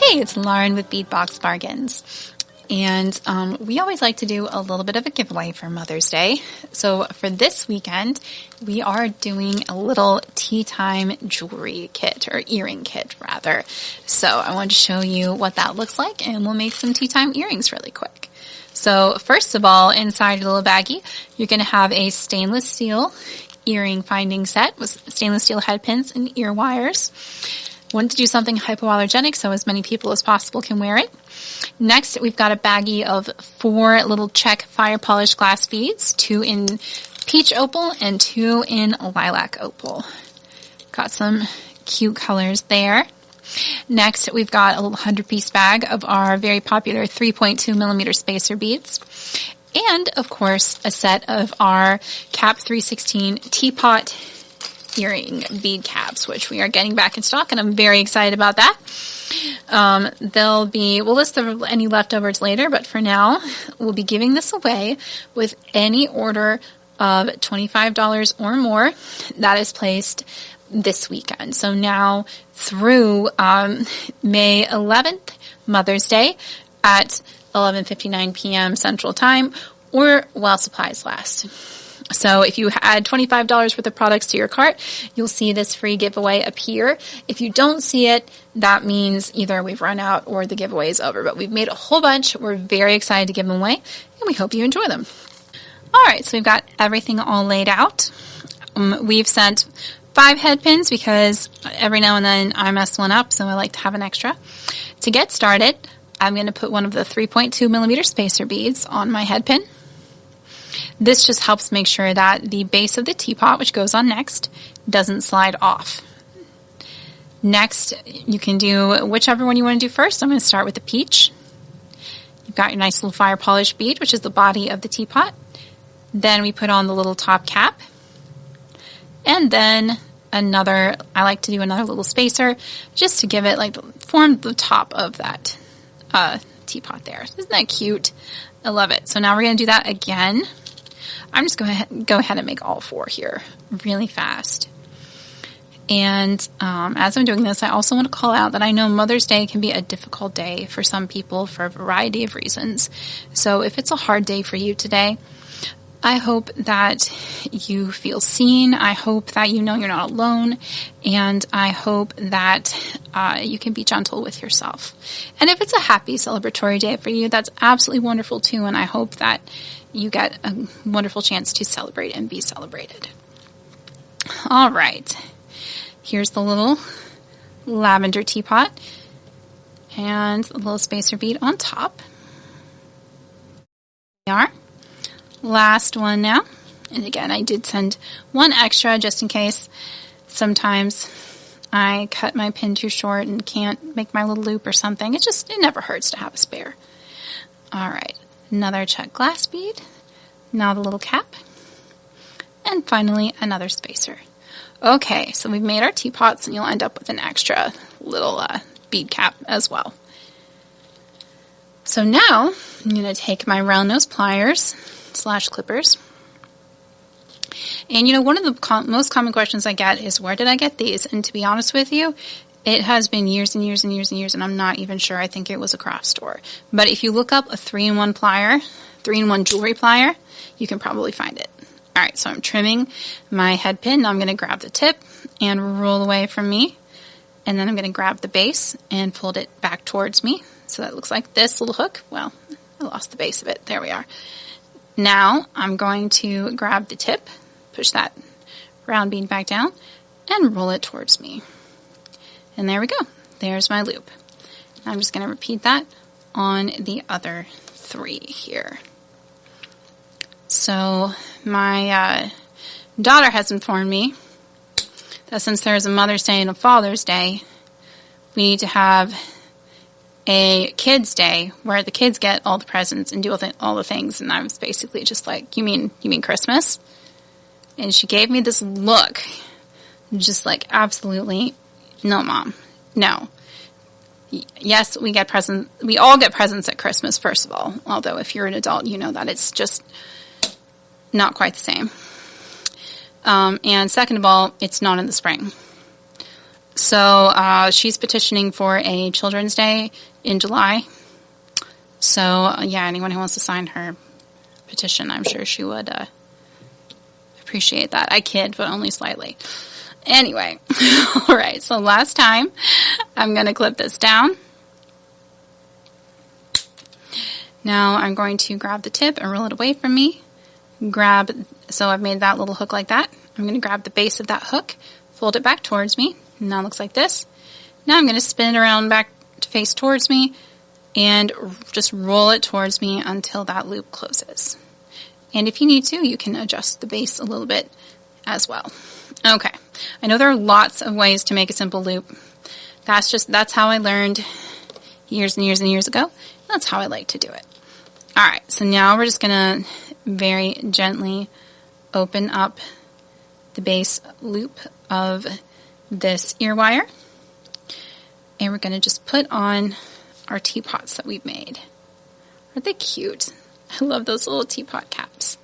Hey, it's Lauren with Bead Box Bargains. And we always like to do a little bit of a giveaway for Mother's Day. So for this weekend, we are doing a little tea time jewelry kit, or earring kit rather. So I wanted to show you what that looks like, and we'll make some tea time earrings really quick. So first of all, inside your little baggie, you're going to have a stainless steel earring finding set with stainless steel head pins and ear wires. Wanted to do something hypoallergenic so as many people as possible can wear it. Next, we've got a baggie of 4 little check fire polished glass beads, 2 in peach opal and 2 in lilac opal. Got some cute colors there. Next, we've got a little 100-piece bag of our very popular 3.2 millimeter spacer beads. And, of course, a set of our Cap 316 teapot earring bead caps, which we are getting back in stock, and I'm very excited about that. We'll list any leftovers later, but for now, we'll be giving this away with any order of $25 or more that is placed this weekend. So now through May 11th, Mother's Day, at 11:59 p.m. Central Time, or while supplies last. So if you add $25 worth of products to your cart, you'll see this free giveaway appear. If you don't see it, that means either we've run out or the giveaway is over. But we've made a whole bunch. We're very excited to give them away, and we hope you enjoy them. All right, so we've got everything all laid out. We've sent 5 head pins because every now and then I mess one up, so I like to have an extra. To get started, I'm going to put one of the 3.2 millimeter spacer beads on my head pin. This just helps make sure that the base of the teapot, which goes on next, doesn't slide off. Next, you can do whichever one you want to do first. I'm going to start with the peach. You've got your nice little fire polished bead, which is the body of the teapot. Then we put on the little top cap. And then I like to do another little spacer just to give it, form the top of that teapot there. Isn't that cute? I love it. So now we're going to do that again. I'm just going to go ahead and make all 4 here really fast. And as I'm doing this, I also want to call out that I know Mother's Day can be a difficult day for some people for a variety of reasons. So if it's a hard day for you today, I hope that you feel seen. I hope that you know you're not alone. And I hope that you can be gentle with yourself. And if it's a happy celebratory day for you, that's absolutely wonderful too. And I hope that you get a wonderful chance to celebrate and be celebrated. All right. Here's the little lavender teapot and a little spacer bead on top. There we are. Last one now. And again, I did send 1 extra just in case sometimes I cut my pin too short and can't make my little loop or something. It never hurts to have a spare. All right. Another check glass bead. Now the little cap. And finally, another spacer. Okay, so we've made our teapots, and you'll end up with an extra little bead cap as well. So now I'm going to take my round nose pliers / clippers. And one of the most common questions I get is, where did I get these? And to be honest with you, it has been years and years and years and years, and I'm not even sure. I think it was a craft store. But if you look up a 3-in-1 plier, 3-in-1 jewelry plier, you can probably find it. All right, so I'm trimming my head pin. Now I'm going to grab the tip and roll away from me. And then I'm going to grab the base and fold it back towards me. So that looks like this little hook. Well, I lost the base of it. There we are. Now I'm going to grab the tip, push that round bead back down, and roll it towards me. And there we go. There's my loop. I'm just going to repeat that on the other 3 here. So my daughter has informed me that since there's a Mother's Day and a Father's Day, we need to have a Kids' Day where the kids get all the presents and do all the things. And I was basically just like, you mean Christmas? And she gave me this look, just like, absolutely, no, Mom, no. Yes, we get presents. We all get presents at Christmas, first of all. Although if you're an adult, you know that it's just not quite the same. And second of all, it's not in the spring. So she's petitioning for a Children's Day in July. So, yeah, anyone who wants to sign her petition, I'm sure she would appreciate that. I kid, but only slightly. Anyway, all right, so last time, I'm going to clip this down. Now I'm going to grab the tip and roll it away from me. So I've made that little hook like that. I'm going to grab the base of that hook, fold it back towards me. Now it looks like this. Now I'm going to spin it around back to face towards me and just roll it towards me until that loop closes. And if you need to, you can adjust the base a little bit as well. Okay, I know there are lots of ways to make a simple loop. That's how I learned years and years and years ago. That's how I like to do it. All right, so now we're just going to very gently open up the base loop of this ear wire. And we're going to just put on our teapots that we've made. Aren't they cute? I love those little teapot caps.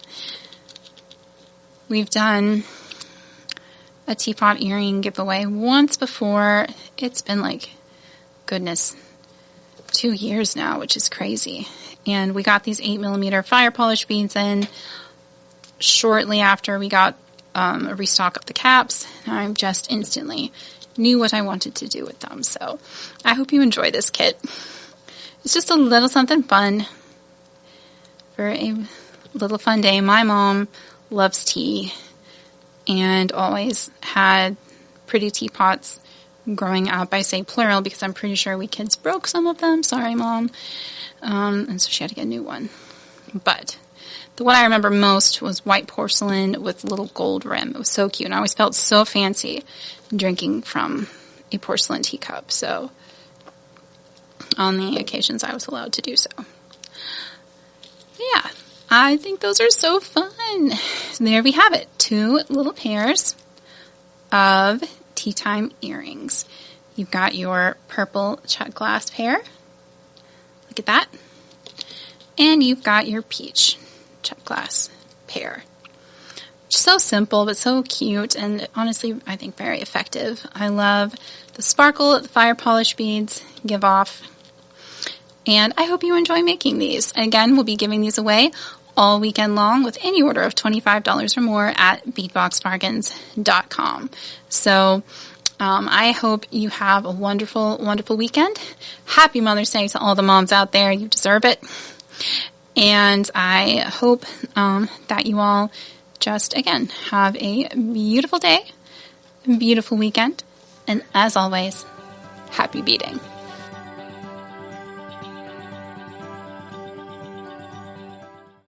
We've done a teapot earring giveaway once before. It's been like, goodness, 2 years now, which is crazy. And we got these 8mm fire polish beads in shortly after we got a restock of the caps. I just instantly knew what I wanted to do with them. So I hope you enjoy this kit. It's just a little something fun for a little fun day. My mom loves tea and always had pretty teapots growing up. I say plural because I'm pretty sure we kids broke some of them. Sorry, Mom. And so she had to get a new one. But the one I remember most was white porcelain with little gold rim. It was so cute. And I always felt so fancy drinking from a porcelain teacup. So on the occasions I was allowed to do so. Yeah, I think those are so fun. So there we have it. 2 little pairs of Teatime earrings. You've got your purple check glass pair. Look at that. And you've got your peach check glass pair. So simple, but so cute, and honestly, I think very effective. I love the sparkle that the fire polish beads give off. And I hope you enjoy making these. Again, we'll be giving these away all weekend long with any order of $25 or more at beadboxbargains.com. So I hope you have a wonderful, wonderful weekend. Happy Mother's Day to all the moms out there. You deserve it. And I hope that you all just, again, have a beautiful day, beautiful weekend, and as always, happy beading.